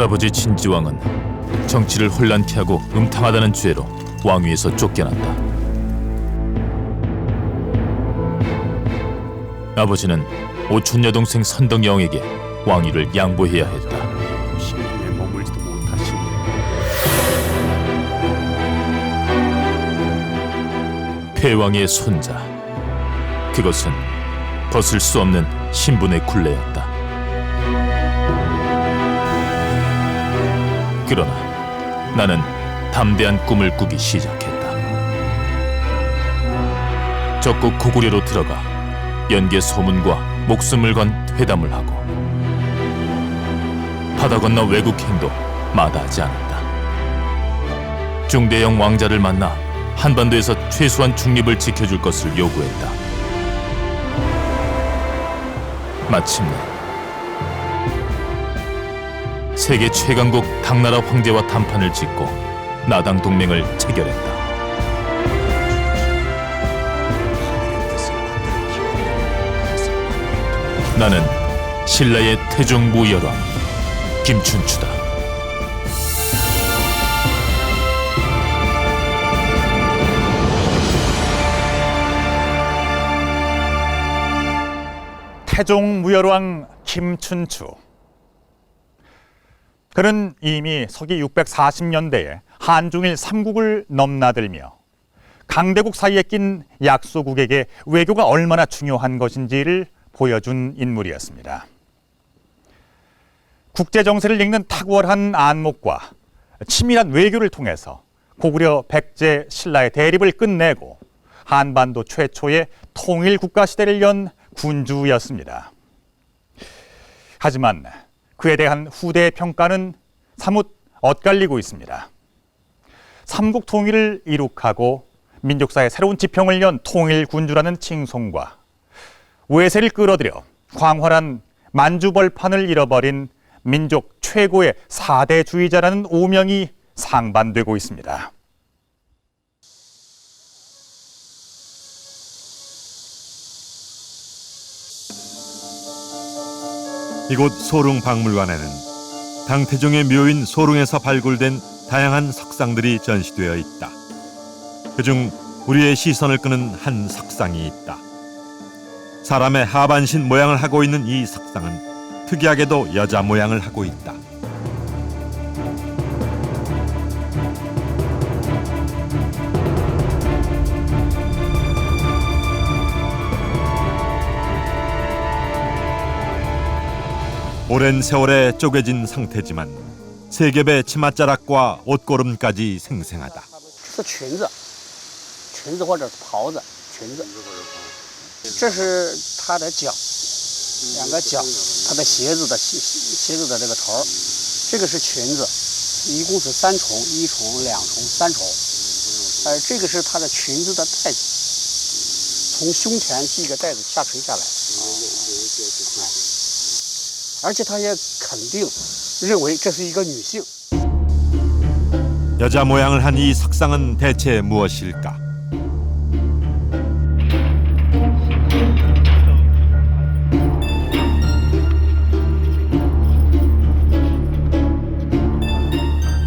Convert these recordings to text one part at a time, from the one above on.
할아버지 진지왕은 정치를 혼란케 하고 음탕하다는 죄로 왕위에서 쫓겨난다. 아버지는 오촌 여동생 선덕여왕에게 왕위를 양보해야 했다. 신궁에 머물지도 못하시니 폐왕의 손자. 그것은 벗을 수 없는 신분의 굴레였다. 그러나 나는 담대한 꿈을 꾸기 시작했다. 적국 고구려로 들어가 연계 소문과 목숨을 건 회담을 하고 바다 건너 외국 행도 마다하지 않았다. 중대형 왕자를 만나 한반도에서 최소한 중립을 지켜줄 것을 요구했다. 마침내 세계 최강국 당나라 황제와 담판을 짓고 나당 동맹을 체결했다. 나는 신라의 태종 무열왕 김춘추다. 태종 무열왕 김춘추. 그는 이미 서기 640년대에 한중일 삼국을 넘나들며 강대국 사이에 낀 약소국에게 외교가 얼마나 중요한 것인지를 보여준 인물이었습니다. 국제정세를 읽는 탁월한 안목과 치밀한 외교를 통해서 고구려 백제 신라의 대립을 끝내고 한반도 최초의 통일 국가 시대를 연 군주였습니다. 하지만 그에 대한 후대의 평가는 사뭇 엇갈리고 있습니다. 삼국 통일을 이룩하고 민족사의 새로운 지평을 연 통일 군주라는 칭송과 외세를 끌어들여 광활한 만주벌판을 잃어버린 민족 최고의 사대주의자라는 오명이 상반되고 있습니다. 이곳 소릉박물관에는 당태종의 묘인 소릉에서 발굴된 다양한 석상들이 전시되어 있다. 그중 우리의 시선을 끄는 한 석상이 있다. 사람의 하반신 모양을 하고 있는 이 석상은 특이하게도 여자 모양을 하고 있다. 오랜 세월에 쪼개진 상태지만 세 겹의 치맛자락과 옷고름까지 생생하다. 是裙子，裙子或者袍子，裙子。这是它的脚，两个脚，它的鞋子的这个头儿，这个是裙子，一共是3重，1重、2重、3重，这个是它的裙子的带子，从胸前系个带子下垂下来，而且他也肯定认为这是一个女性。 여자 모양을 한 이 석상은 대체 무엇일까?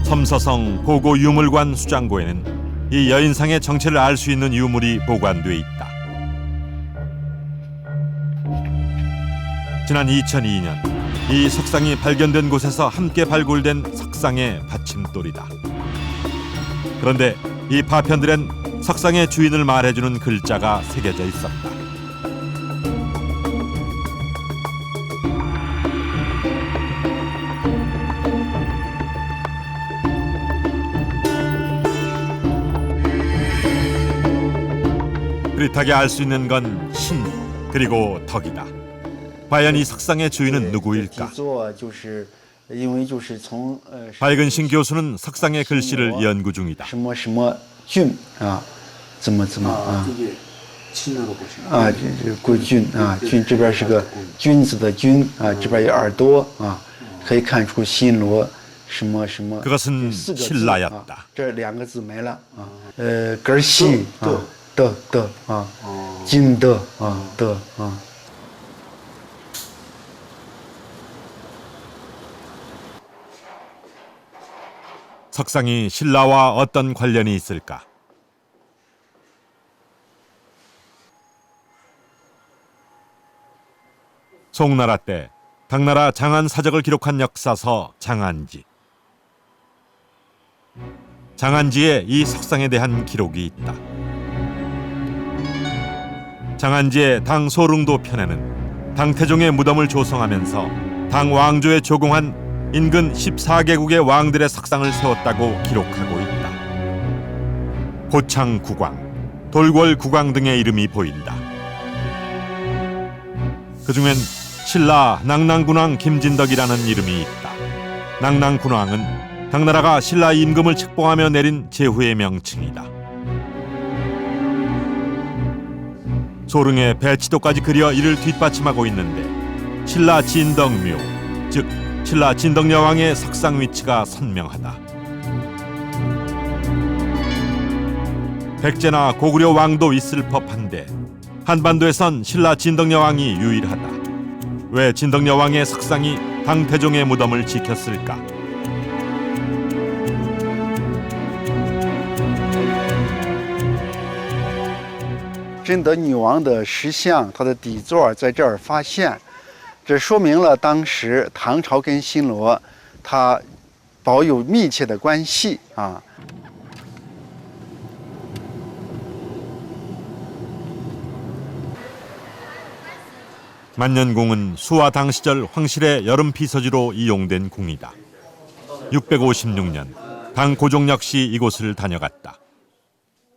섬서성 고고유물관 수장고에는 이 여인상의 정체를 알 수 있는 유물이 보관돼 있다. 지난 2002년 이 석상이 발견된 곳에서 함께 발굴된 석상의 받침돌이다. 그런데 이 파편들엔 석상의 주인을 말해주는 글자가 새겨져 있었다. 그릿하게 알 수 있는 건 신 그리고 덕이다. 과연 이 석상의 주인은 누구일까? 밝은 신 교수는 석상의 글씨를 연구 중이다. 国君啊，君这边是个君子的君啊，这边有耳朵啊，可以看出新罗什么什么。 그것은 신라였다. 这2个字没了啊，根系啊，的啊，金的啊的啊。 这 석상이 신라와 어떤 관련이 있을까? 송나라 때 당나라 장안 사적을 기록한 역사서 장안지. 장안지에 이 석상에 대한 기록이 있다. 장안지의 당 소릉도 편에는 당태종의 무덤을 조성하면서 당 왕조에 조공한 인근 14개국의 왕들의 석상을 세웠다고 기록하고 있다. 고창 국왕, 돌궐 국왕 등의 이름이 보인다. 그중엔 신라 낭낭군왕 김진덕이라는 이름이 있다. 낭낭군왕은 당나라가 신라 임금을 책봉하며 내린 제후의 명칭이다. 소릉에 배치도까지 그려 이를 뒷받침하고 있는데 신라 진덕묘, 즉 신라 진덕여왕의 석상 위치가 선명하다. 백제나 고구려 왕도 있을 법한데 한반도에선 신라 진덕여왕이 유일하다. 왜 진덕여왕의 석상이 당태종의 무덤을 지켰을까?真德女王的石像，它的底座在这儿发现，这说明了当时唐朝跟新罗它保有密切的关系啊。 만년궁은 수화 당시절 황실의 여름 피서지로 이용된 궁이다. 656년 당고종 역시 이곳을 다녀갔다.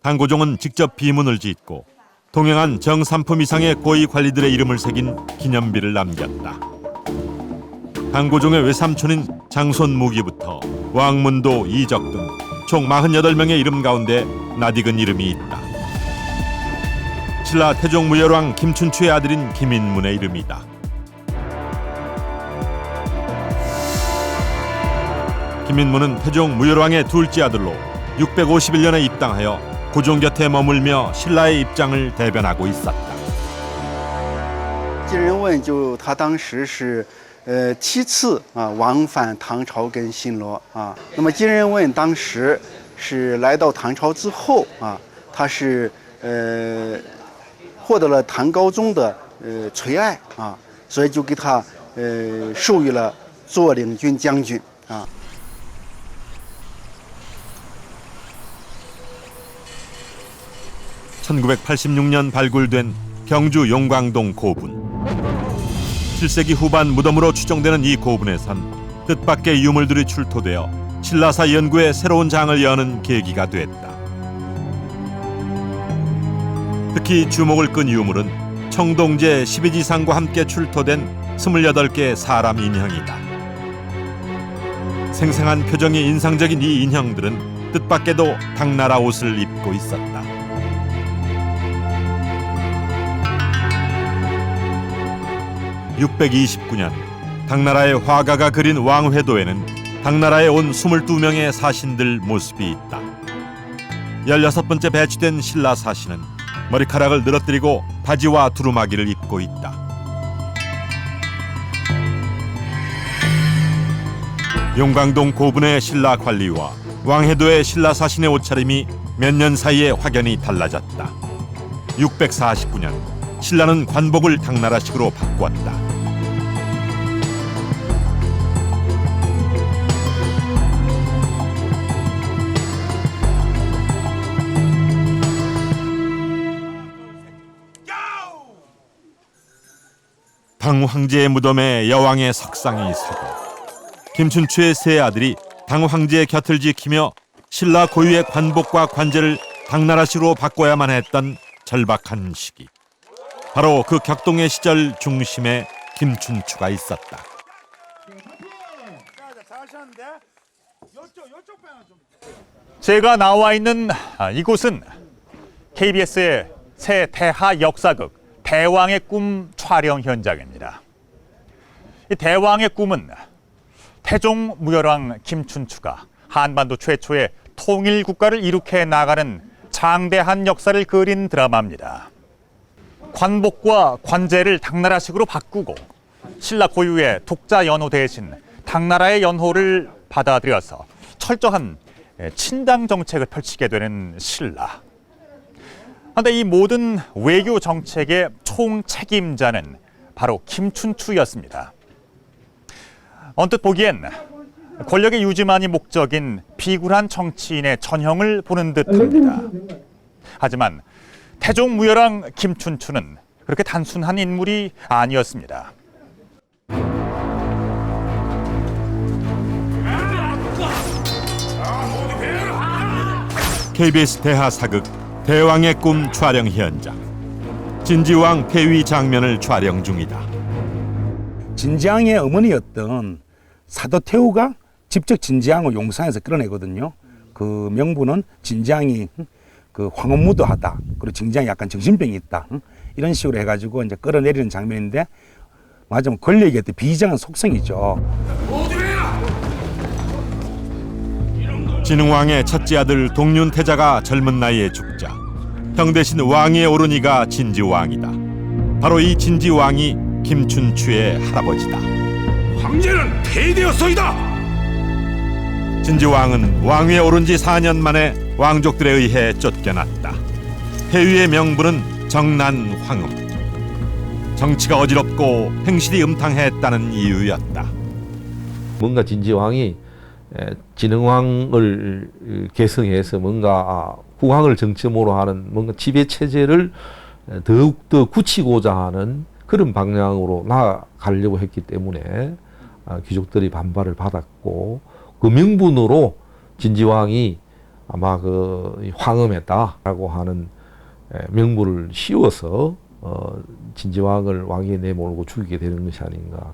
당고종은 직접 비문을 짓고 동행한 정삼품 이상의 고위 관리들의 이름을 새긴 기념비를 남겼다. 당고종의 외삼촌인 장손무기부터 왕문도, 이적 등 총 48명의 이름 가운데 낯익은 이름이 있다. 신라 태종 무열왕 김춘추의 아들인 김인문의 이름이다. 김인문은 태종 무열왕의 둘째 아들로 651년에 입당하여 고종 곁에 머물며 신라의 입장을 대변하고 있었다. 金人问就他当时是7次往返唐朝跟新罗啊。那么金人问当时是来到唐朝之后啊，他是获得了唐高宗的垂爱啊，所以就给他授予了左领军将军啊。 1986년 발굴된 경주 용광동 고분. 7세기 후반 무덤으로 추정되는 이 고분에선 뜻밖의 유물들이 출토되어 신라사 연구에 새로운 장을 여는 계기가 됐다. 특히 주목을 끈 유물은 청동제 12지상과 함께 출토된 28개의 사람 인형이다. 생생한 표정이 인상적인 이 인형들은 뜻밖에도 당나라 옷을 입고 있었다. 629년 당나라의 화가가 그린 왕회도에는 당나라에 온 22명의 사신들 모습이 있다. 16번째 배치된 신라 사신은 머리카락을 늘어뜨리고 바지와 두루마기를 입고 있다. 용광동 고분의 신라 관리와 왕회도의 신라 사신의 옷차림이 몇 년 사이에 확연히 달라졌다. 649년 신라는 관복을 당나라식으로 바꾸었다. 당 황제의 무덤에 여왕의 석상이 서고 김춘추의 세 아들이 당 황제의 곁을 지키며 신라 고유의 관복과 관제를 당나라식으로 바꿔야만 했던 절박한 시기. 바로 그 격동의 시절 중심에 김춘추가 있었다. 제가 나와 있는 이곳은 KBS의 새 대하 역사극 대왕의 꿈 촬영 현장입니다. 이 대왕의 꿈은 태종 무열왕 김춘추가 한반도 최초의 통일 국가를 이룩해 나가는 장대한 역사를 그린 드라마입니다. 관복과 관제를 당나라식으로 바꾸고 신라 고유의 독자 연호 대신 당나라의 연호를 받아들여서 철저한 친당 정책을 펼치게 되는 신라. 그런데 이 모든 외교 정책의 총책임자는 바로 김춘추였습니다. 언뜻 보기엔 권력의 유지만이 목적인 비굴한 정치인의 전형을 보는 듯합니다. 하지만 태종무열왕 김춘추는 그렇게 단순한 인물이 아니었습니다. KBS 대하 사극 대왕의 꿈 촬영 현장. 진지왕 폐위 장면을 촬영 중이다. 진지왕의 어머니였던 사도 태후가 직접 진지왕을 용산에서 끌어내거든요. 그 명분은 진지왕이 그 황혼무도하다, 그리고 진지왕이 약간 정신병이 있다, 이런 식으로 해가지고 이제 끌어내리는 장면인데, 맞으면 권력의 어떤 비장한 속성이죠. 진흥왕의 첫째 아들 동륜태자가 젊은 나이에 죽자 형 대신 왕위에 오른 이가 진지왕이다. 바로 이 진지왕이 김춘추의 할아버지다. 황제는 폐위되었소이다. 진지왕은 왕위에 오른 지 4년 만에 왕족들에 의해 쫓겨났다. 폐위의 명분은 정난황음. 정치가 어지럽고 행실이 음탕했다는 이유였다. 뭔가 진지왕이 진흥왕을 계승해서 뭔가 후왕을 정점으로 하는 뭔가 지배 체제를 더욱더 굳히고자 하는 그런 방향으로 나아가려고 했기 때문에 귀족들이 반발을 받았고, 그 명분으로 진지왕이 아마 그 황음했다라고 하는 명분을 씌워서 진지왕을 왕위에 내몰고 죽이게 되는 것이 아닌가.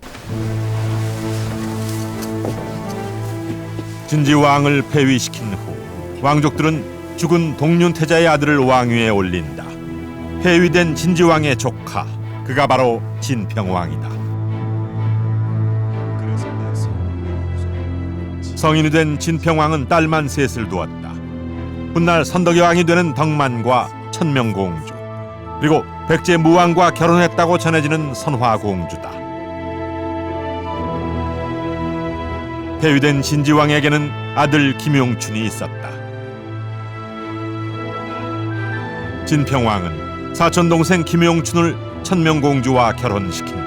진지왕을 폐위시킨 후 왕족들은 죽은 동륜태자의 아들을 왕위에 올린다. 폐위된 진지왕의 조카, 그가 바로 진평왕이다. 성인이 된 진평왕은 딸만 셋을 두었다. 훗날 선덕의 왕이 되는 덕만과 천명공주, 그리고 백제무왕과 결혼했다고 전해지는 선화공주다. 폐위된 진지왕에게는 아들 김용춘이 있었다. 진평왕은 사촌 동생 김용춘을 천명공주와 결혼시킨다.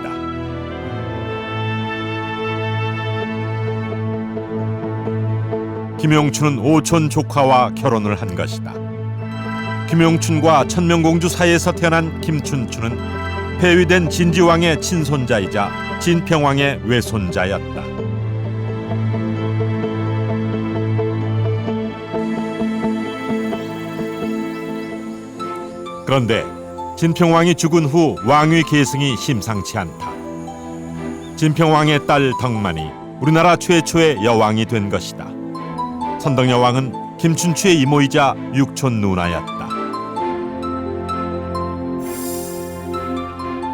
김용춘은 오촌 조카와 결혼을 한 것이다. 김용춘과 천명공주 사이에서 태어난 김춘추는 폐위된 진지왕의 친손자이자 진평왕의 외손자였다. 그런데 진평왕이 죽은 후 왕위 계승이 심상치 않다. 진평왕의 딸 덕만이 우리나라 최초의 여왕이 된 것이다. 선덕여왕은 김춘추의 이모이자 육촌 누나였다.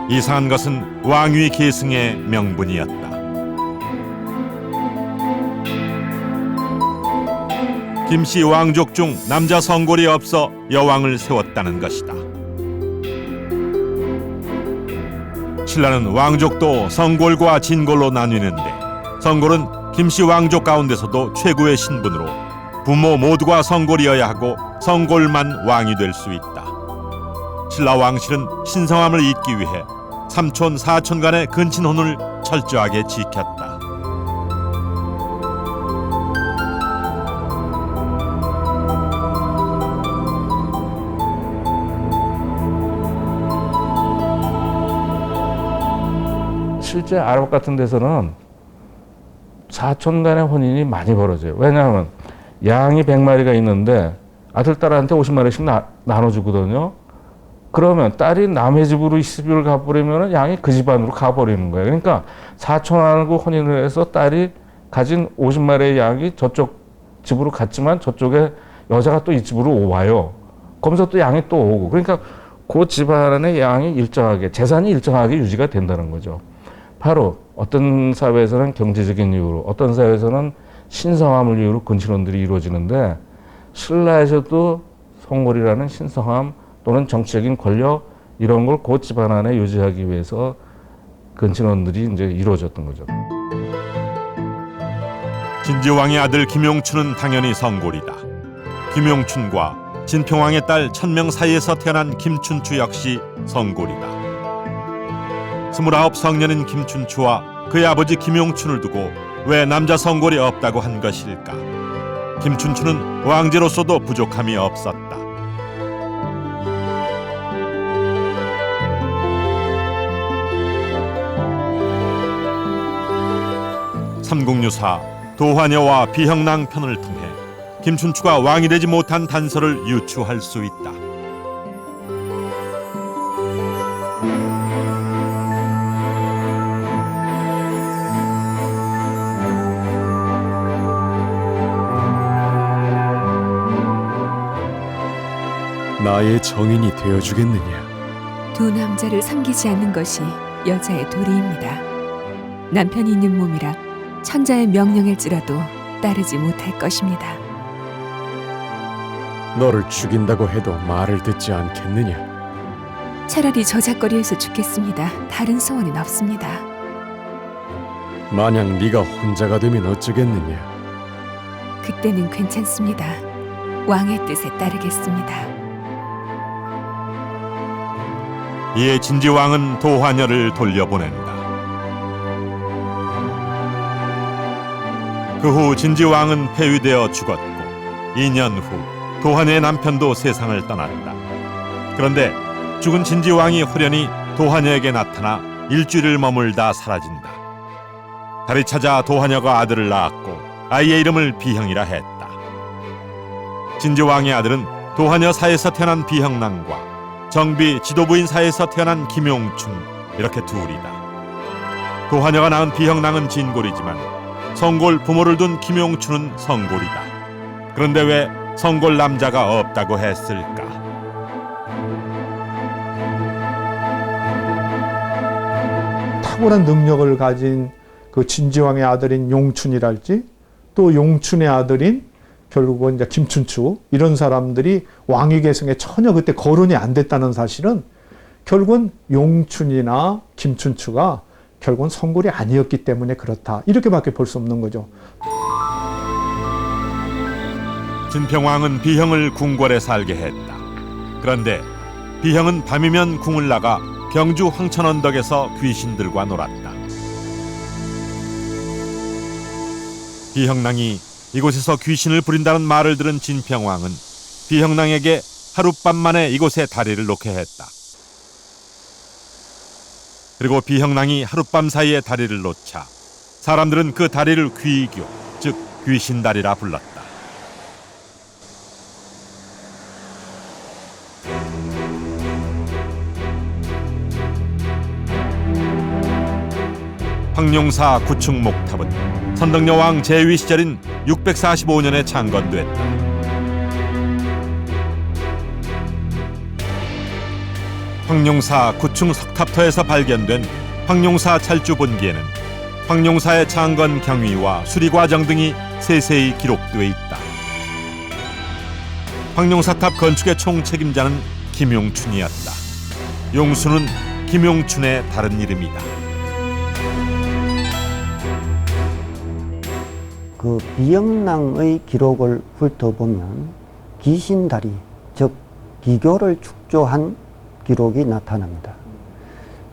이상한 것은 왕위 계승의 명분이었다. 김씨 왕족 중 남자 성골이 없어 여왕을 세웠다는 것이다. 신라는 왕족도 성골과 진골로 나뉘는데, 성골은 김씨 왕족 가운데서도 최고의 신분으로 부모 모두가 성골이어야 하고 성골만 왕이 될 수 있다. 신라 왕실은 신성함을 잇기 위해 삼촌 사촌 간의 근친혼을 철저하게 지켰다. 실제 아랍 같은 데서는 사촌 간의 혼인이 많이 벌어져요. 왜냐하면 양이 100마리가 있는데 아들, 딸한테 50마리씩 나눠주거든요. 그러면 딸이 남의 집으로 시집을 가버리면 양이 그 집안으로 가버리는 거예요. 그러니까 사촌하고 혼인을 해서 딸이 가진 50마리의 양이 저쪽 집으로 갔지만 저쪽에 여자가 또 이 집으로 와요. 그러면서 또 양이 또 오고. 그러니까 그 집안의 양이 일정하게, 재산이 일정하게 유지가 된다는 거죠. 바로 어떤 사회에서는 경제적인 이유로, 어떤 사회에서는 신성함을 이유로 근친혼들이 이루어지는데, 신라에서도 성골이라는 신성함 또는 정치적인 권력, 이런 걸 그 집안 안에 유지하기 위해서 근친혼들이 이제 이루어졌던 거죠. 진지왕의 아들 김용춘은 당연히 성골이다. 김용춘과 진평왕의 딸 천명 사이에서 태어난 김춘추 역시 성골이다. 29 성년인 김춘추와 그의 아버지 김용춘을 두고 왜 남자 성골이 없다고 한 것일까? 김춘추는 왕제로서도 부족함이 없었다. 삼국유사 도화녀와 비형랑 편을 통해 김춘추가 왕이 되지 못한 단서를 유추할 수 있다. 나의 정인이 되어주겠느냐? 두 남자를 섬기지 않는 것이 여자의 도리입니다. 남편이 있는 몸이라 천자의 명령일지라도 따르지 못할 것입니다. 너를 죽인다고 해도 말을 듣지 않겠느냐? 차라리 저작거리에서 죽겠습니다. 다른 소원은 없습니다. 만약 네가 혼자가 되면 어쩌겠느냐? 그때는 괜찮습니다. 왕의 뜻에 따르겠습니다. 이에 진지왕은 도화녀를 돌려보낸다. 그 후 진지왕은 폐위되어 죽었고 2년 후 도화녀의 남편도 세상을 떠났다. 그런데 죽은 진지왕이 호련히 도화녀에게 나타나 일주일을 머물다 사라진다. 달이 찾아 도화녀가 아들을 낳았고 아이의 이름을 비형이라 했다. 진지왕의 아들은 도화녀 사이에서 태어난 비형랑과 정비 지도부인 사이에서 태어난 김용춘, 이렇게 둘이다. 도화녀가 낳은 비형랑은 진골이지만 성골 부모를 둔 김용춘은 성골이다. 그런데 왜 성골 남자가 없다고 했을까? 탁월한 능력을 가진 그 진지왕의 아들인 용춘이랄지 또 용춘의 아들인 결국은 이제 김춘추, 이런 사람들이 왕위 계승에 전혀 그때 거론이 안 됐다는 사실은 결국은 용춘이나 김춘추가 결국은 성골이 아니었기 때문에 그렇다, 이렇게밖에 볼 수 없는 거죠. 진평왕은 비형을 궁궐에 살게 했다. 그런데 비형은 밤이면 궁을 나가 경주 황천언덕에서 귀신들과 놀았다. 비형랑이 이곳에서 귀신을 부린다는 말을 들은 진평왕은 비형랑에게 하룻밤 만에 이곳에 다리를 놓게 했다. 그리고 비형랑이 하룻밤 사이에 다리를 놓자 사람들은 그 다리를 귀교, 즉 귀신다리라 불렀다. 황룡사 구축목탑은 선덕여왕 제위 시절인 645년에 창건됐다. 황룡사 구축 석탑터에서 발견된 황룡사 찰주 본기에는 황룡사의 창건 경위와 수리 과정 등이 세세히 기록되어 있다. 황룡사탑 건축의 총책임자는 김용춘이었다. 용수는 김용춘의 다른 이름이다. 그 비형랑의 기록을 훑어보면 귀신다리, 즉 기교를 축조한 기록이 나타납니다.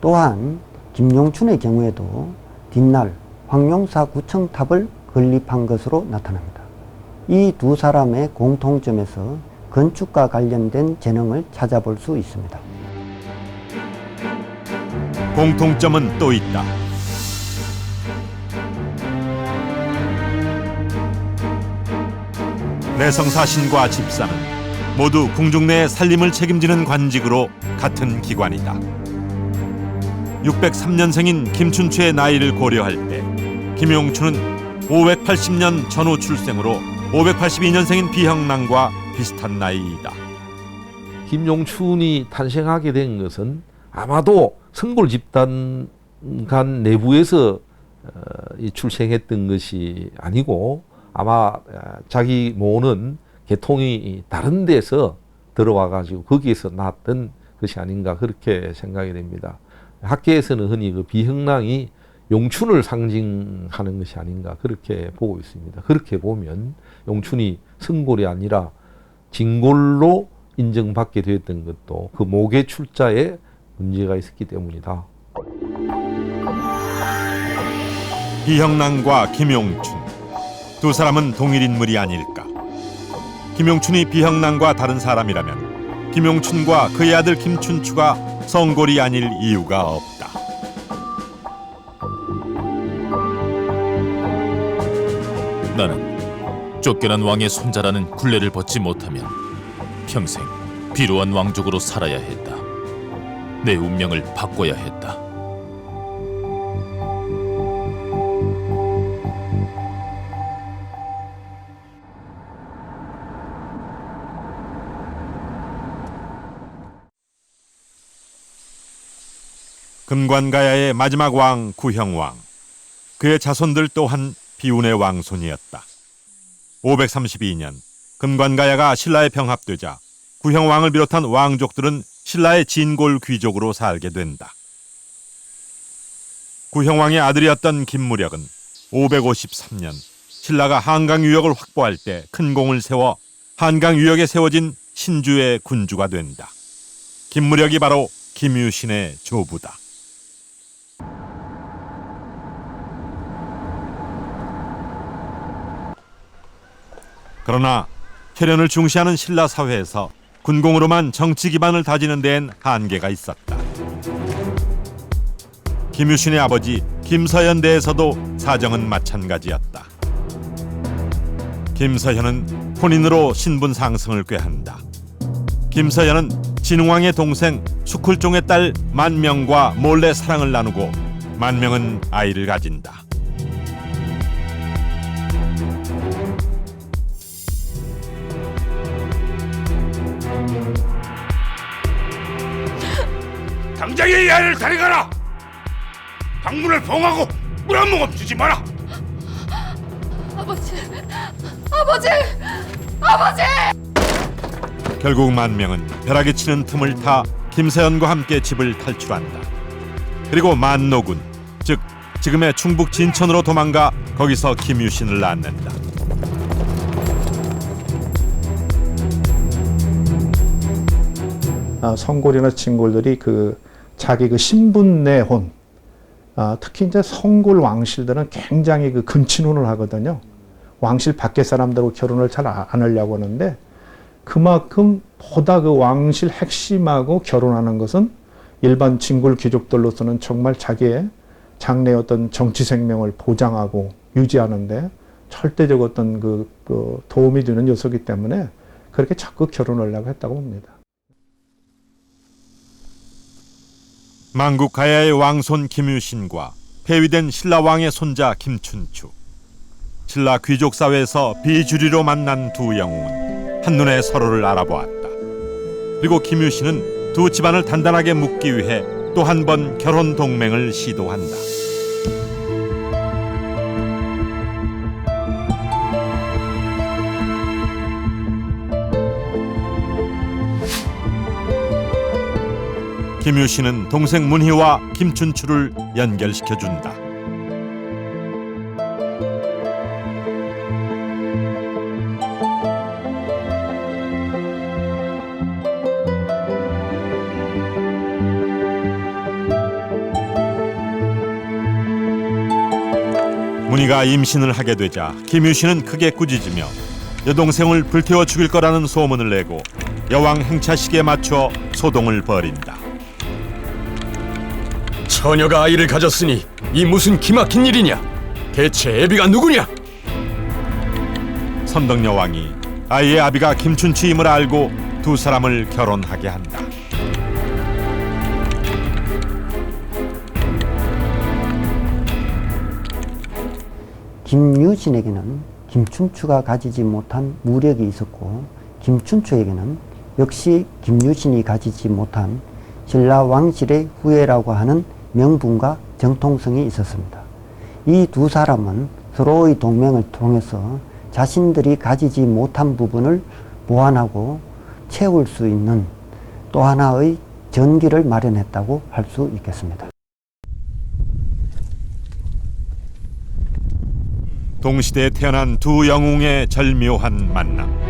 또한 김용춘의 경우에도 뒷날 황룡사 구청탑을 건립한 것으로 나타납니다. 이 두 사람의 공통점에서 건축과 관련된 재능을 찾아볼 수 있습니다. 공통점은 또 있다. 내성사신과 집사는 모두 궁중 내 살림을 책임지는 관직으로 같은 기관이다. 603년생인 김춘추의 나이를 고려할 때 김용춘은 580년 전후 출생으로 582년생인 비형랑과 비슷한 나이이다. 김용춘이 탄생하게 된 것은 아마도 성골 집단 간 내부에서 출생했던 것이 아니고 아마 자기 모는 계통이 다른 데서 들어와 가지고 거기에서 낳았던 것이 아닌가 그렇게 생각이 됩니다. 학계에서는 흔히 그 비형랑이 용춘을 상징하는 것이 아닌가 그렇게 보고 있습니다. 그렇게 보면 용춘이 성골이 아니라 진골로 인정받게 되었던 것도 그 목의 출자에 문제가 있었기 때문이다. 비형랑과 김용춘 두 사람은 동일 인물이 아닐까? 김용춘이 비형랑과 다른 사람이라면 김용춘과 그의 아들 김춘추가 성골이 아닐 이유가 없다. 나는 쫓겨난 왕의 손자라는 굴레를 벗지 못하면 평생 비루한 왕족으로 살아야 했다. 내 운명을 바꿔야 했다. 금관가야의 마지막 왕 구형왕. 그의 자손들 또한 비운의 왕손이었다. 532년 금관가야가 신라에 병합되자 구형왕을 비롯한 왕족들은 신라의 진골 귀족으로 살게 된다. 구형왕의 아들이었던 김무력은 553년 신라가 한강 유역을 확보할 때 큰 공을 세워 한강 유역에 세워진 신주의 군주가 된다. 김무력이 바로 김유신의 조부다. 그러나 혈연을 중시하는 신라 사회에서 군공으로만 정치 기반을 다지는 데엔 한계가 있었다. 김유신의 아버지 김서현대에서도 사정은 마찬가지였다. 김서현은 혼인으로 신분 상승을 꾀한다. 김서현은 진흥왕의 동생 수쿨종의 딸 만명과 몰래 사랑을 나누고 만명은 아이를 가진다. 당장 이 아이를 데려가라. 방문을 봉하고 물 한 모금 주지 마라. 아버지, 아버지, 아버지! 결국 만명은 벼락이 치는 틈을 타 김서현과 함께 집을 탈출한다. 그리고 만노군, 즉 지금의 충북 진천으로 도망가 거기서 김유신을 낳는다. 성골이나 진골들이 자기 신분 내혼, 특히 이제 성골 왕실들은 굉장히 근친혼을 하거든요. 왕실 밖의 사람들하고 결혼을 잘 안 하려고 하는데 그만큼 보다 왕실 핵심하고 결혼하는 것은 일반 진골 귀족들로서는 정말 자기의 장래의 어떤 정치 생명을 보장하고 유지하는데 절대적 어떤 도움이 되는 요소이기 때문에 그렇게 적극 결혼을 하려고 했다고 봅니다. 만국 가야의 왕손 김유신과 폐위된 신라 왕의 손자 김춘추. 신라 귀족 사회에서 비주류로 만난 두 영웅은 한눈에 서로를 알아보았다. 그리고 김유신은 두 집안을 단단하게 묶기 위해 또 한 번 결혼 동맹을 시도한다. 김유신은 동생 문희와 김춘추를 연결시켜준다. 문희가 임신을 하게 되자 김유신은 크게 꾸짖으며 여동생을 불태워 죽일 거라는 소문을 내고 여왕 행차식에 맞춰 소동을 벌인다. 처녀가 아이를 가졌으니 이 무슨 기막힌 일이냐? 대체 애비가 누구냐? 선덕여왕이 아이의 아비가 김춘추임을 알고 두 사람을 결혼하게 한다. 김유신에게는 김춘추가 가지지 못한 무력이 있었고 김춘추에게는 역시 김유신이 가지지 못한 신라 왕실의 후예라고 하는 명분과 정통성이 있었습니다. 이 두 사람은 서로의 동맹을 통해서 자신들이 가지지 못한 부분을 보완하고 채울 수 있는 또 하나의 전기를 마련했다고 할 수 있겠습니다. 동시대에 태어난 두 영웅의 절묘한 만남.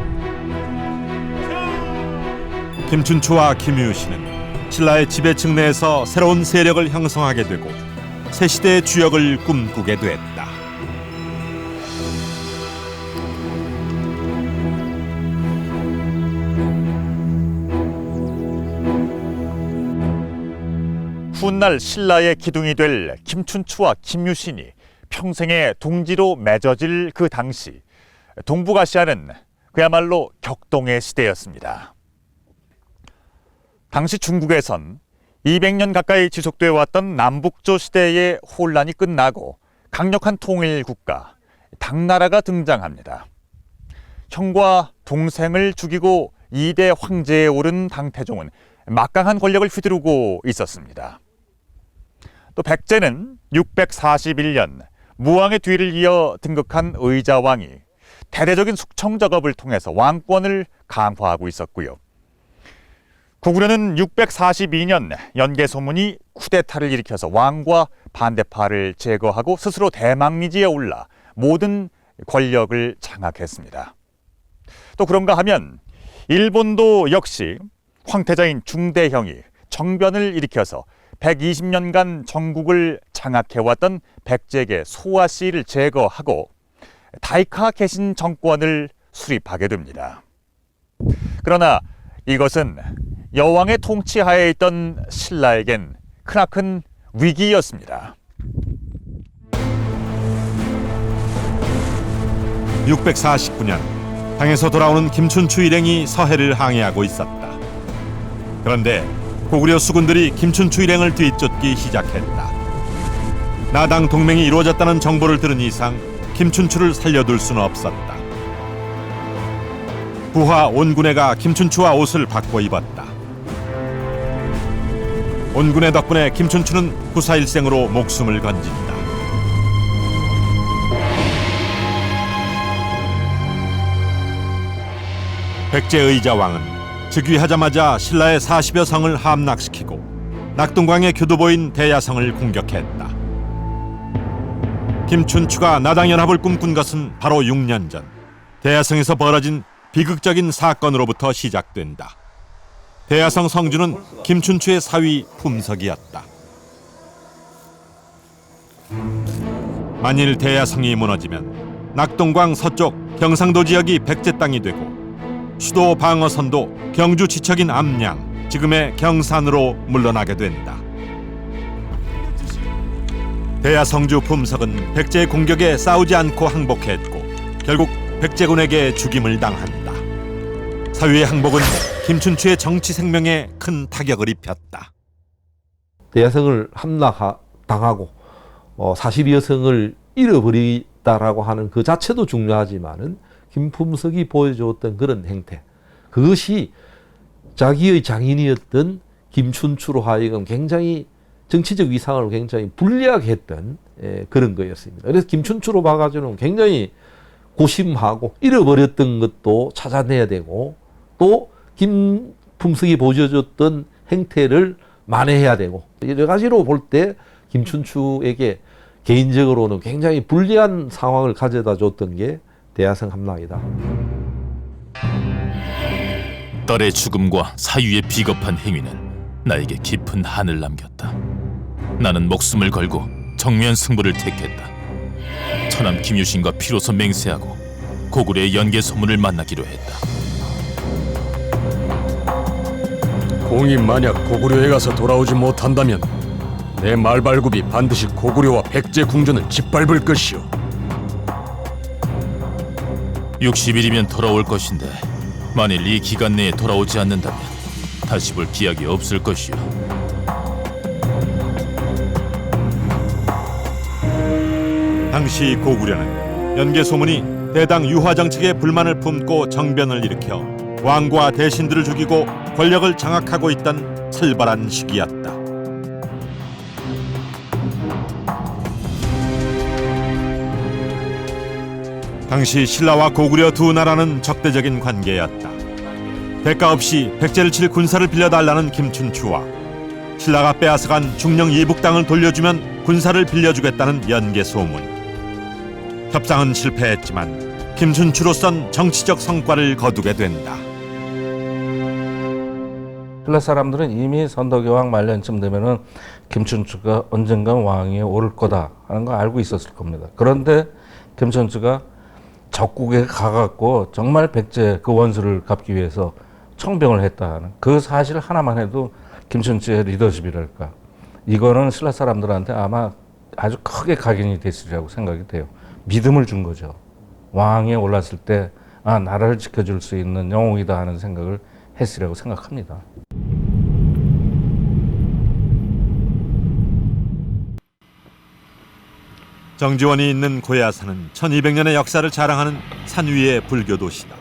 김춘추와 김유신은 신라의 지배층 내에서 새로운 세력을 형성하게 되고 새 시대의 주역을 꿈꾸게 됐다. 훗날 신라의 기둥이 될 김춘추와 김유신이 평생의 동지로 맺어질 그 당시, 동북아시아는 그야말로 격동의 시대였습니다. 당시 중국에선 200년 가까이 지속되어 왔던 남북조 시대의 혼란이 끝나고 강력한 통일 국가, 당나라가 등장합니다. 형과 동생을 죽이고 2대 황제에 오른 당태종은 막강한 권력을 휘두르고 있었습니다. 또 백제는 641년 무왕의 뒤를 이어 등극한 의자왕이 대대적인 숙청 작업을 통해서 왕권을 강화하고 있었고요. 고구려는 642년 연개소문이 쿠데타를 일으켜서 왕과 반대파를 제거하고 스스로 대망리지에 올라 모든 권력을 장악했습니다. 또 그런가 하면 일본도 역시 황태자인 중대형이 정변을 일으켜서 120년간 전국을 장악해왔던 백제계 소아씨를 제거하고 다이카 개신 정권을 수립하게 됩니다. 그러나 이것은 여왕의 통치하에 있던 신라에겐 크나큰 위기였습니다. 649년 당에서 돌아오는 김춘추 일행이 서해를 항해하고 있었다. 그런데 고구려 수군들이 김춘추 일행을 뒤쫓기 시작했다. 나당 동맹이 이루어졌다는 정보를 들은 이상 김춘추를 살려둘 수는 없었다. 부하 온군회가 김춘추와 옷을 바꿔 입었다. 온군회 덕분에 김춘추는 구사일생으로 목숨을 건진다. 백제 의자왕은 즉위하자마자 신라의 40여 성을 함락시키고 낙동강의 교두보인 대야성을 공격했다. 김춘추가 나당연합을 꿈꾼 것은 바로 6년 전 대야성에서 벌어진 비극적인 사건으로부터 시작된다. 대야성 성주는 김춘추의 사위 품석이었다. 만일 대야성이 무너지면 낙동강 서쪽 경상도 지역이 백제 땅이 되고 수도 방어선도 경주 지척인 암양, 지금의 경산으로 물러나게 된다. 대야성주 품석은 백제의 공격에 싸우지 않고 항복했고 결국 백제군에게 죽임을 당한다. 사위의 항복은 김춘추의 정치 생명에 큰 타격을 입혔다. 대야성을 함락당하고 40여 성을 잃어버리다라고 하는 그 자체도 중요하지만은 김품석이 보여주었던 그런 행태, 그것이 자기의 장인이었던 김춘추로 하여금 굉장히 정치적 위상을 굉장히 불리하게 했던 그런 거였습니다. 그래서 김춘추로 봐가지고는 굉장히 고심하고 잃어버렸던 것도 찾아내야 되고 또 김품석이 보여줬던 행태를 만회해야 되고 여러 가지로 볼 때 김춘추에게 개인적으로는 굉장히 불리한 상황을 가져다 줬던 게 대야성 함락이다. 딸의 죽음과 사위의 비겁한 행위는 나에게 깊은 한을 남겼다. 나는 목숨을 걸고 정면 승부를 택했다. 처남 김유신과 비로소 맹세하고 고구려의 연개 소문을 만나기로 했다. 공이 만약 고구려에 가서 돌아오지 못한다면 내 말발굽이 반드시 고구려와 백제 궁전을 짓밟을 것이오. 60일이면 돌아올 것인데 만일 이 기간 내에 돌아오지 않는다면 다시 볼 기약이 없을 것이오. 당시 고구려는 연개 소문이 대당 유화 정책에 불만을 품고 정변을 일으켜 왕과 대신들을 죽이고 권력을 장악하고 있던 살벌한 시기였다. 당시 신라와 고구려 두 나라는 적대적인 관계였다. 대가 없이 백제를 칠 군사를 빌려달라는 김춘추와 신라가 빼앗아간 중령 이북 땅을 돌려주면 군사를 빌려주겠다는 연개 소문. 협상은 실패했지만 김춘추로선 정치적 성과를 거두게 된다. 신라 사람들은 이미 선덕여왕 말년쯤 되면은 김춘추가 언젠가 왕위에 오를 거다 하는 거 알고 있었을 겁니다. 그런데 김춘추가 적국에 가갖고 정말 백제 그 원수를 갚기 위해서 청병을 했다는 그 사실 하나만 해도 김춘추의 리더십이랄까, 이거는 신라 사람들한테 아마 아주 크게 각인이 됐으리라고 생각이 돼요. 믿음을 준 거죠. 왕에 올랐을 때 나라를 지켜줄 수 있는 영웅이다 하는 생각을 했으리라고 생각합니다. 정지원이 있는 고야산은 1200년의 역사를 자랑하는 산 위의 불교 도시다.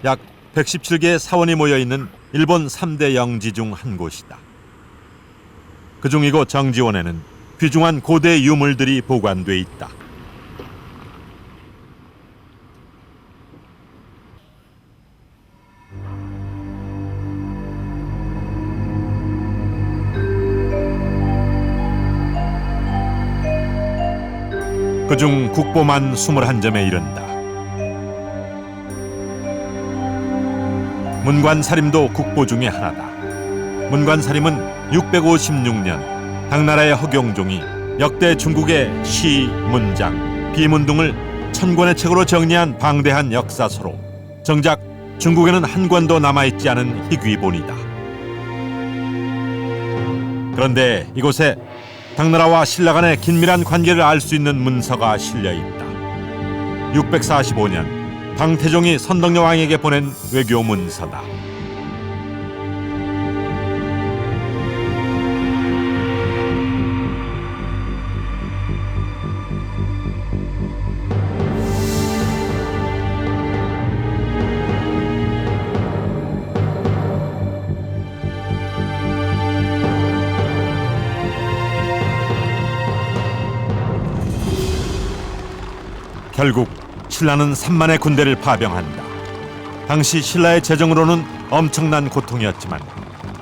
약 117개의 사원이 모여있는 일본 3대 영지 중 한 곳이다. 그중 이곳 정지원에는 귀중한 고대 유물들이 보관돼 있다. 그중 국보만 21점에 이른다. 문관사림도 국보 중의 하나다. 문관사림은 656년 당나라의 허경종이 역대 중국의 시, 문장, 비문 등을 1000권의 책으로 정리한 방대한 역사서로 정작 중국에는 한 권도 남아있지 않은 희귀본이다. 그런데 이곳에 당나라와 신라 간의 긴밀한 관계를 알 수 있는 문서가 실려있다. 645년 당태종이 선덕여 왕에게 보낸 외교 문서다. 결국 신라는 3만의 군대를 파병한다. 당시 신라의 재정으로는 엄청난 고통이었지만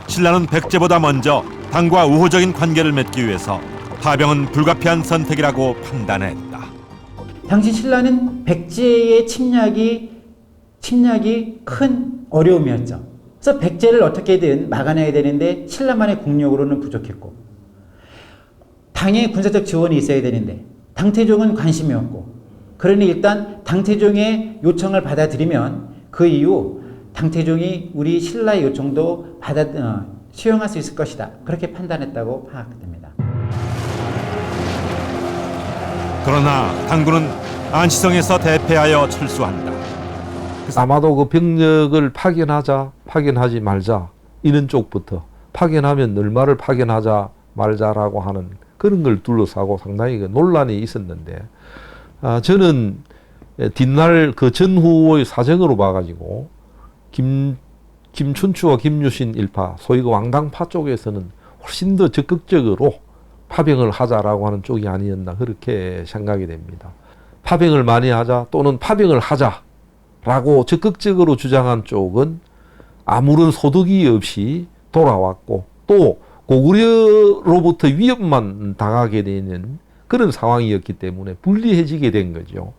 신라는 백제보다 먼저 당과 우호적인 관계를 맺기 위해서 파병은 불가피한 선택이라고 판단했다. 당시 신라는 백제의 침략이 큰 어려움이었죠. 그래서 백제를 어떻게든 막아내야 되는데 신라만의 국력으로는 부족했고, 당의 군사적 지원이 있어야 되는데 당태종은 관심이 없고, 그러니 일단 당태종의 요청을 받아들이면 그 이후 당태종이 우리 신라의 요청도 수용할 수 있을 것이다, 그렇게 판단했다고 파악됩니다. 그러나 당군은 안시성에서 대패하여 철수한다. 아마도 그 병력을 파견하지 말자, 이런 쪽부터 파견하면 얼마를 파견하자 말자라고 하는 그런 걸 둘러싸고 상당히 논란이 있었는데, 저는 뒷날 그 전후의 사정으로 봐가지고 김춘추와 김유신 일파, 소위 그 왕당파 쪽에서는 훨씬 더 적극적으로 파병을 하자라고 하는 쪽이 아니었나, 그렇게 생각이 됩니다. 파병을 많이 하자 또는 파병을 하자라고 적극적으로 주장한 쪽은 아무런 소득이 없이 돌아왔고, 또 고구려로부터 위협만 당하게 되는 그런 상황이었기 때문에 불리해지게 된 거죠.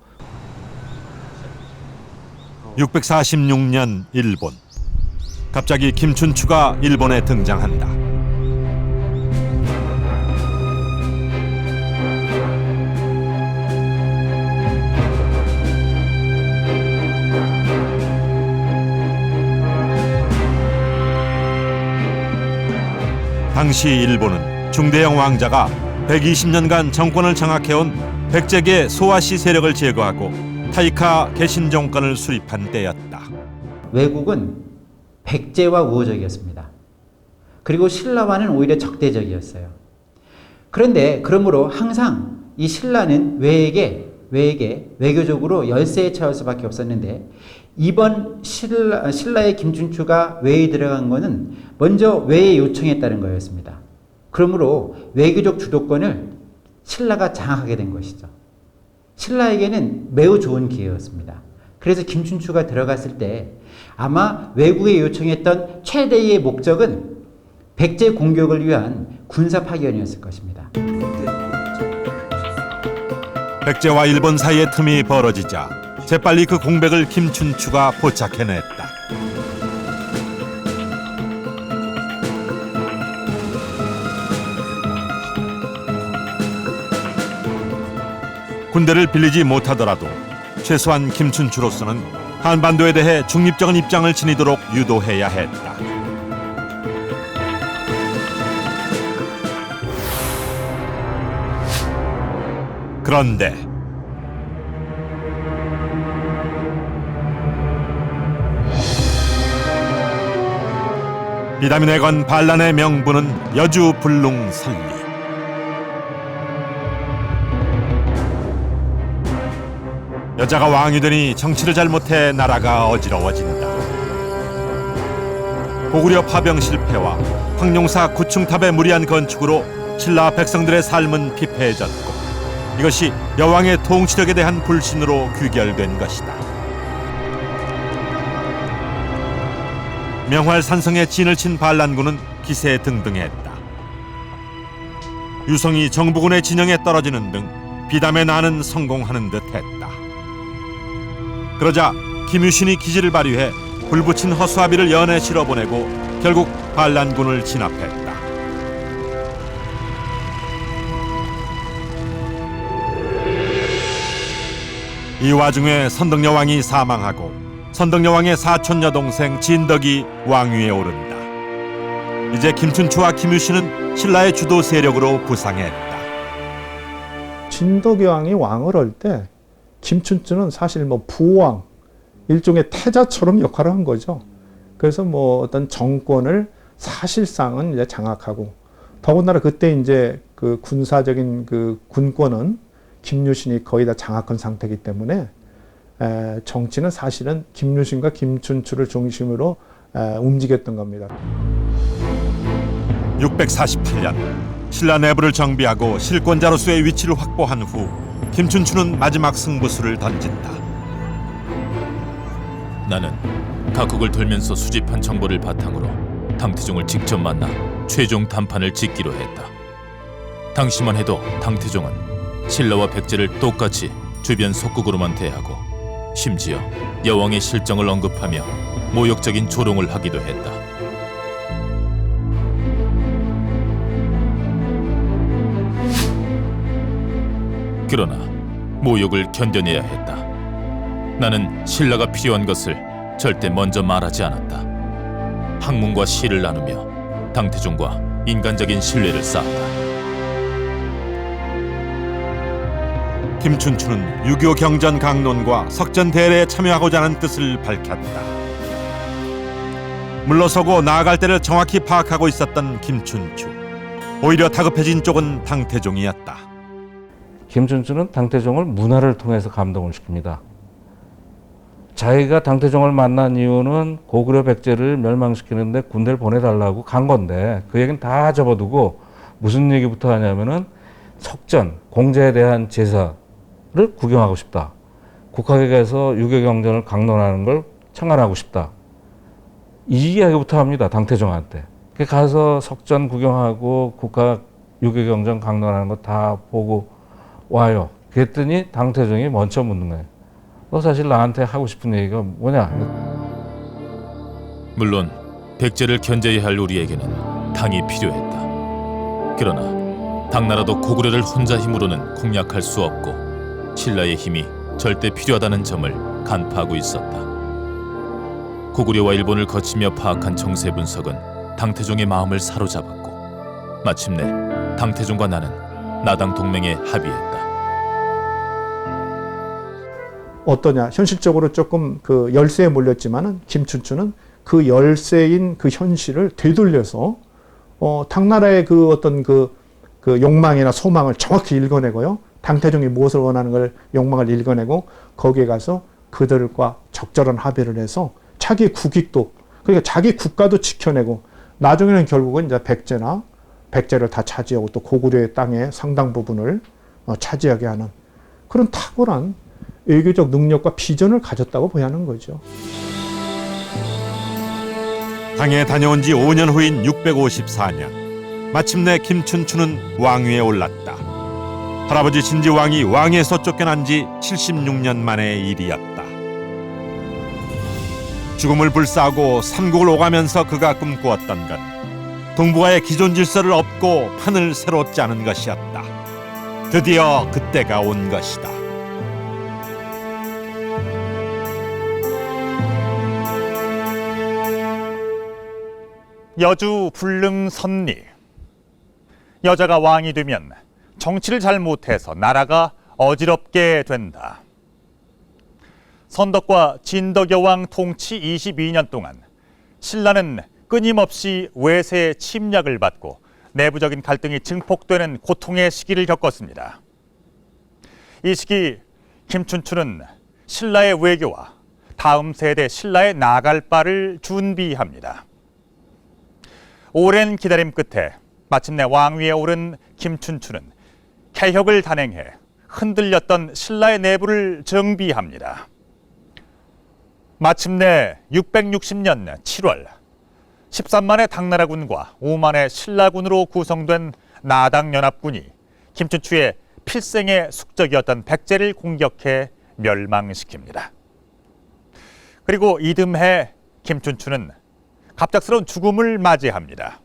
646년 일본. 갑자기 김춘추가 일본에 등장한다. 당시 일본은 중대형 왕자가 120년간 정권을 장악해온 백제계 소아시 세력을 제거하고 타이카 개신 정권을 수립한 때였다. 외국은 백제와 우호적이었습니다. 그리고 신라와는 오히려 적대적이었어요. 그런데 그러므로 항상 이 신라는 외에게 외교적으로 열세에 처할 수밖에 없었는데, 이번 신라의 김춘추가 외에 들어간 것은 먼저 외의 요청에 따른 거였습니다. 그러므로 외교적 주도권을 신라가 장악하게 된 것이죠. 신라에게는 매우 좋은 기회였습니다. 그래서 김춘추가 들어갔을 때 아마 외국에 요청했던 최대의 목적은 백제 공격을 위한 군사 파견이었을 것입니다. 백제와 일본 사이의 틈이 벌어지자 재빨리 그 공백을 김춘추가 포착해냈다. 군대를 빌리지 못하더라도 최소한 김춘추로서는 한반도에 대해 중립적인 입장을 지니도록 유도해야 했다. 그런데 비담인에 건 반란의 명분은 여주불능설리. 여자가 왕이 되니 정치를 잘못해 나라가 어지러워진다. 고구려 파병 실패와 황룡사 구충탑의 무리한 건축으로 신라 백성들의 삶은 피폐해졌고 이것이 여왕의 통치력에 대한 불신으로 귀결된 것이다. 명활산성에 진을 친 반란군은 기세등등했다. 유성이 정부군의 진영에 떨어지는 등 비담의 난은 성공하는 듯했다. 그러자 김유신이 기지를 발휘해 불붙인 허수아비를 연에 실어보내고 결국 반란군을 진압했다. 이 와중에 선덕여왕이 사망하고 선덕여왕의 사촌 여동생 진덕이 왕위에 오른다. 이제 김춘추와 김유신은 신라의 주도 세력으로 부상했다. 진덕여왕이 왕을 할 때 김춘추는 사실 뭐 부왕, 일종의 태자처럼 역할을 한 거죠. 그래서 뭐 어떤 정권을 사실상은 이제 장악하고, 더군다나 그때 이제 그 군사적인 그 군권은 김유신이 거의 다 장악한 상태이기 때문에 정치는 사실은 김유신과 김춘추를 중심으로 움직였던 겁니다. 648년 신라 내부를 정비하고 실권자로서의 위치를 확보한 후 김춘추는 마지막 승부수를 던진다. 나는 각국을 돌면서 수집한 정보를 바탕으로 당태종을 직접 만나 최종談판을 짓기로 했다. 당시만 해도 당태종은 신라와 백제를 똑같이 주변 속국으로만 대하고 심지어 여왕의 실정을 언급하며 모욕적인 조롱을 하기도 했다. 그러나 모욕을 견뎌내야 했다. 나는 신라가 필요한 것을 절대 먼저 말하지 않았다. 학문과 시를 나누며 당태종과 인간적인 신뢰를 쌓았다. 김춘추는 유교 경전 강론과 석전 대례에 참여하고자 하는 뜻을 밝혔다. 물러서고 나아갈 때를 정확히 파악하고 있었던 김춘추. 오히려 다급해진 쪽은 당태종이었다. 김춘추는 당태종을 문화를 통해서 감동을 시킵니다. 자기가 당태종을 만난 이유는 고구려 백제를 멸망시키는데 군대를 보내달라고 간 건데 그 얘기는 다 접어두고 무슨 얘기부터 하냐면은 석전, 공자에 대한 제사를 구경하고 싶다. 국학에 가서 유교 경전을 강론하는 걸 청안하고 싶다. 이 이야기부터 합니다. 당태종한테. 가서 석전 구경하고 국학 유교 경전 강론하는 거 다 보고 와요. 그랬더니 당태종이 먼저 묻는 거예요. 너 사실 나한테 하고 싶은 얘기가 뭐냐? 물론 백제를 견제해야 할 우리에게는 당이 필요했다. 그러나 당나라도 고구려를 혼자 힘으로는 공략할 수 없고 신라의 힘이 절대 필요하다는 점을 간파하고 있었다. 고구려와 일본을 거치며 파악한 정세 분석은 당태종의 마음을 사로잡았고 마침내 당태종과 나는 나당 동맹에 합의했다. 어떠냐? 현실적으로 조금 그 열세에 몰렸지만은 김춘추는 그 열세인 그 현실을 되돌려서 당나라의 그 어떤 그 욕망이나 소망을 정확히 읽어내고요. 당태종이 무엇을 원하는 걸 욕망을 읽어내고 거기에 가서 그들과 적절한 합의를 해서 자기 국익도, 그러니까 자기 국가도 지켜내고 나중에는 결국은 이제 백제를 다 차지하고 또 고구려의 땅의 상당 부분을 차지하게 하는 그런 탁월한 외교적 능력과 비전을 가졌다고 봐야 하는 거죠. 당에 다녀온 지 5년 후인 654년 마침내 김춘추는 왕위에 올랐다. 할아버지 진지왕이 왕에서 쫓겨난 지 76년 만의 일이었다. 죽음을 불사하고 삼국을 오가면서 그가 꿈꾸었던 건 동북아의 기존 질서를 엎고 판을 새로 짜는 것이었다. 드디어 그때가 온 것이다. 여주 불능 선리. 여자가 왕이 되면 정치를 잘 못해서 나라가 어지럽게 된다. 선덕과 진덕여왕 통치 22년 동안 신라는 끊임없이 외세의 침략을 받고 내부적인 갈등이 증폭되는 고통의 시기를 겪었습니다. 이 시기 김춘추는 신라의 외교와 다음 세대 신라에 나아갈 바를 준비합니다. 오랜 기다림 끝에 마침내 왕위에 오른 김춘추는 개혁을 단행해 흔들렸던 신라의 내부를 정비합니다. 마침내 660년 7월 13만의 당나라군과 5만의 신라군으로 구성된 나당연합군이 김춘추의 필생의 숙적이었던 백제를 공격해 멸망시킵니다. 그리고 이듬해 김춘추는 갑작스러운 죽음을 맞이합니다.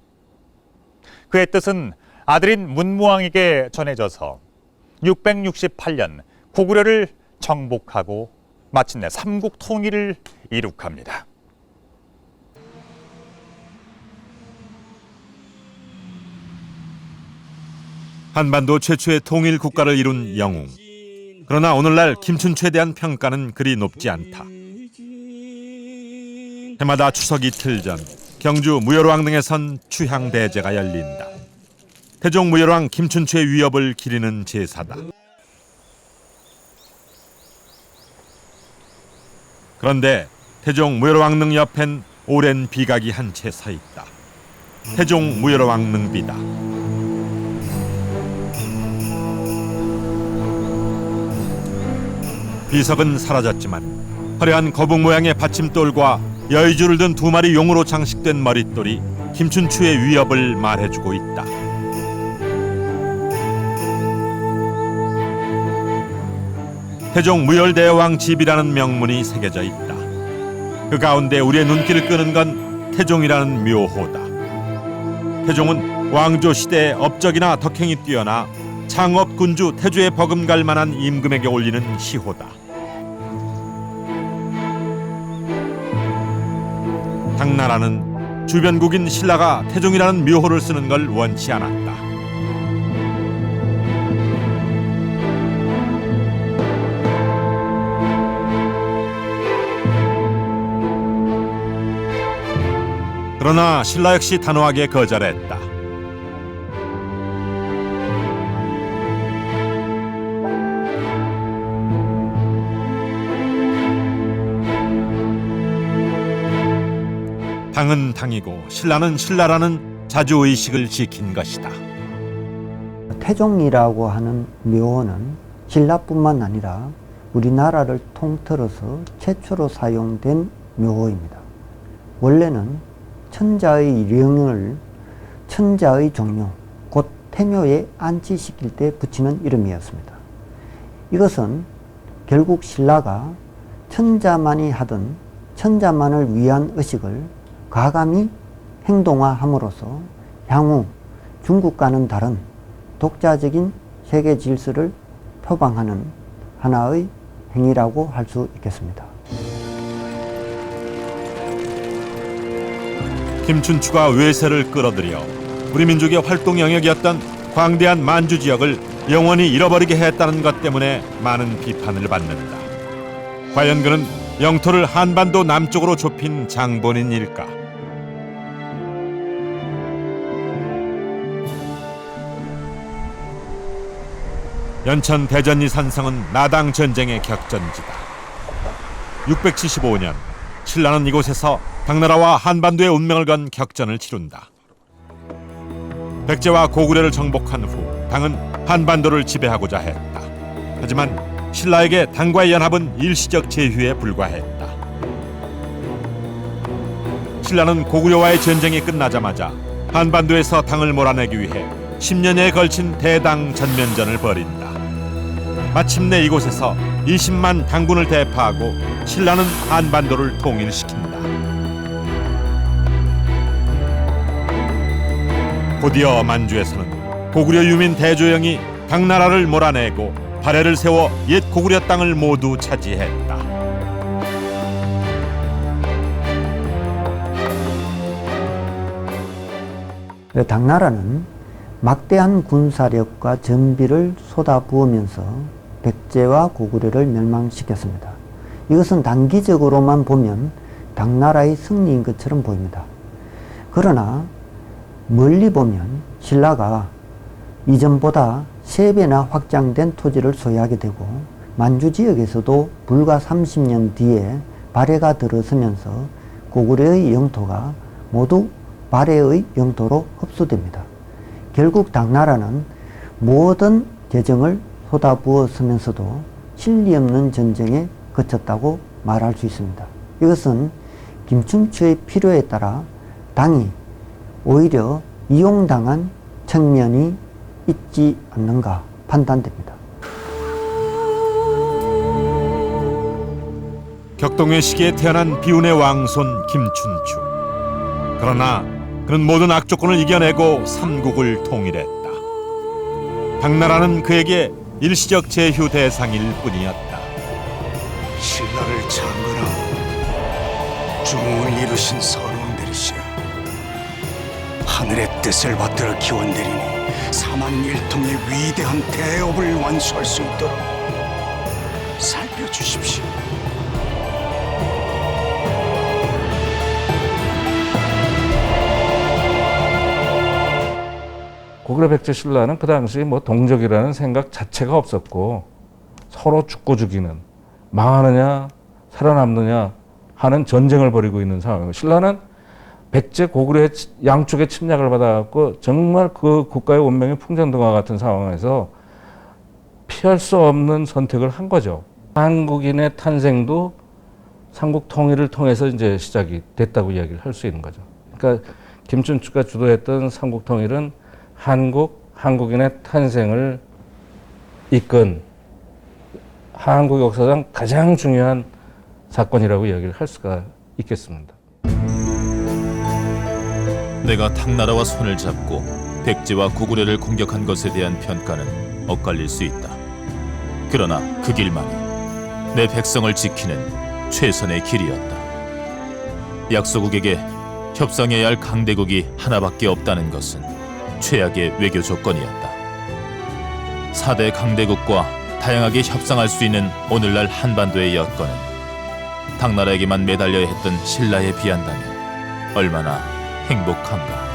그의 뜻은 아들인 문무왕에게 전해져서 668년 고구려를 정복하고 마침내 삼국 통일을 이룩합니다. 한반도 최초의 통일 국가를 이룬 영웅. 그러나 오늘날 김춘추에 대한 평가는 그리 높지 않다. 해마다 추석 이틀 전 경주 무열왕 등에선 추향대제가 열린다. 태종 무열왕 김춘추의 위협을 기리는 제사다. 그런데 태종 무열왕릉 옆엔 오랜 비각이 한 채 서 있다. 태종 무열왕릉비다. 비석은 사라졌지만 화려한 거북 모양의 받침돌과 여의주를 든 2마리 용으로 장식된 머릿돌이 김춘추의 위협을 말해주고 있다. 태종 무열대왕 집이라는 명문이 새겨져 있다. 그 가운데 우리의 눈길을 끄는 건 태종이라는 묘호다. 태종은 왕조 시대의 업적이나 덕행이 뛰어나 창업 군주 태조에 버금갈 만한 임금에게 올리는 시호다. 당나라는 주변국인 신라가 태종이라는 묘호를 쓰는 걸 원치 않았다. 그러나 신라 역시 단호하게 거절했다. 당은 당이고 신라는 신라라는 자주의식을 지킨 것이다. 태종이라고 하는 묘호는 신라뿐만 아니라 우리나라를 통틀어서 최초로 사용된 묘호입니다. 원래는 천자의 령을 천자의 종묘, 곧 태묘에 안치시킬 때 붙이는 이름이었습니다. 이것은 결국 신라가 천자만이 하던 천자만을 위한 의식을 과감히 행동화함으로써 향후 중국과는 다른 독자적인 세계 질서를 표방하는 하나의 행위라고 할 수 있겠습니다. 김춘추가 외세를 끌어들여 우리 민족의 활동 영역이었던 광대한 만주 지역을 영원히 잃어버리게 했다는 것 때문에 많은 비판을 받는다. 과연 그는 영토를 한반도 남쪽으로 좁힌 장본인일까? 연천 대전리 산성은 나당 전쟁의 격전지다. 675년 신라는 이곳에서 당나라와 한반도의 운명을 건 격전을 치룬다. 백제와 고구려를 정복한 후 당은 한반도를 지배하고자 했다. 하지만 신라에게 당과의 연합은 일시적 제휴에 불과했다. 신라는 고구려와의 전쟁이 끝나자마자 한반도에서 당을 몰아내기 위해 10년여에 걸친 대당 전면전을 벌인다. 마침내 이곳에서 20만 당군을 대파하고 신라는 한반도를 통일시킨다. 곧이어 만주에서는 고구려 유민 대조영이 당나라를 몰아내고 발해를 세워 옛 고구려 땅을 모두 차지했다. 당나라는 막대한 군사력과 전비를 쏟아부으면서 백제와 고구려를 멸망시켰습니다. 이것은 단기적으로만 보면 당나라의 승리인 것처럼 보입니다. 그러나 멀리 보면 신라가 이전보다 3배나 확장된 토지를 소유하게 되고 만주 지역에서도 불과 30년 뒤에 발해가 들어서면서 고구려의 영토가 모두 발해의 영토로 흡수됩니다. 결국 당나라는 모든 재정을 쏟아부었으면서도 실리 없는 전쟁에 그쳤다고 말할 수 있습니다. 이것은 김춘추의 필요에 따라 당이 오히려 이용당한 측면이 있지 않는가 판단됩니다. 격동의 시기에 태어난 비운의 왕손 김춘추. 그러나 그는 모든 악조건을 이겨내고 삼국을 통일했다. 당나라는 그에게 일시적 제휴 대상일 뿐이었다. 신라를 창건하고 중흥을 이루신 서러운 대리시여, 하늘의 뜻을 받들어 기원드리니 사만일통의 위대한 대업을 완수할 수 있도록 살펴주십시오. 고구려 백제 신라는 그 당시 뭐 동족이라는 생각 자체가 없었고 서로 죽고 죽이는, 망하느냐 살아남느냐 하는 전쟁을 벌이고 있는 상황이고, 신라는 백제 고구려의 양쪽의 침략을 받아갖고 정말 그 국가의 운명이 풍전등화 같은 상황에서 피할 수 없는 선택을 한 거죠. 한국인의 탄생도 삼국 통일을 통해서 이제 시작이 됐다고 이야기를 할 수 있는 거죠. 그러니까 김춘추가 주도했던 삼국 통일은 한국인의 탄생을 이끈 한국 역사상 가장 중요한 사건이라고 이야기를 할 수가 있겠습니다. 내가 당나라와 손을 잡고 백제와 고구려를 공격한 것에 대한 평가는 엇갈릴 수 있다. 그러나 그 길만이 내 백성을 지키는 최선의 길이었다. 약소국에게 협상해야 할 강대국이 하나밖에 없다는 것은 최악의 외교 조건이었다. 4대 강대국과 다양하게 협상할 수 있는 오늘날 한반도의 여건은 당나라에게만 매달려야 했던 신라에 비한다면 얼마나 행복한가.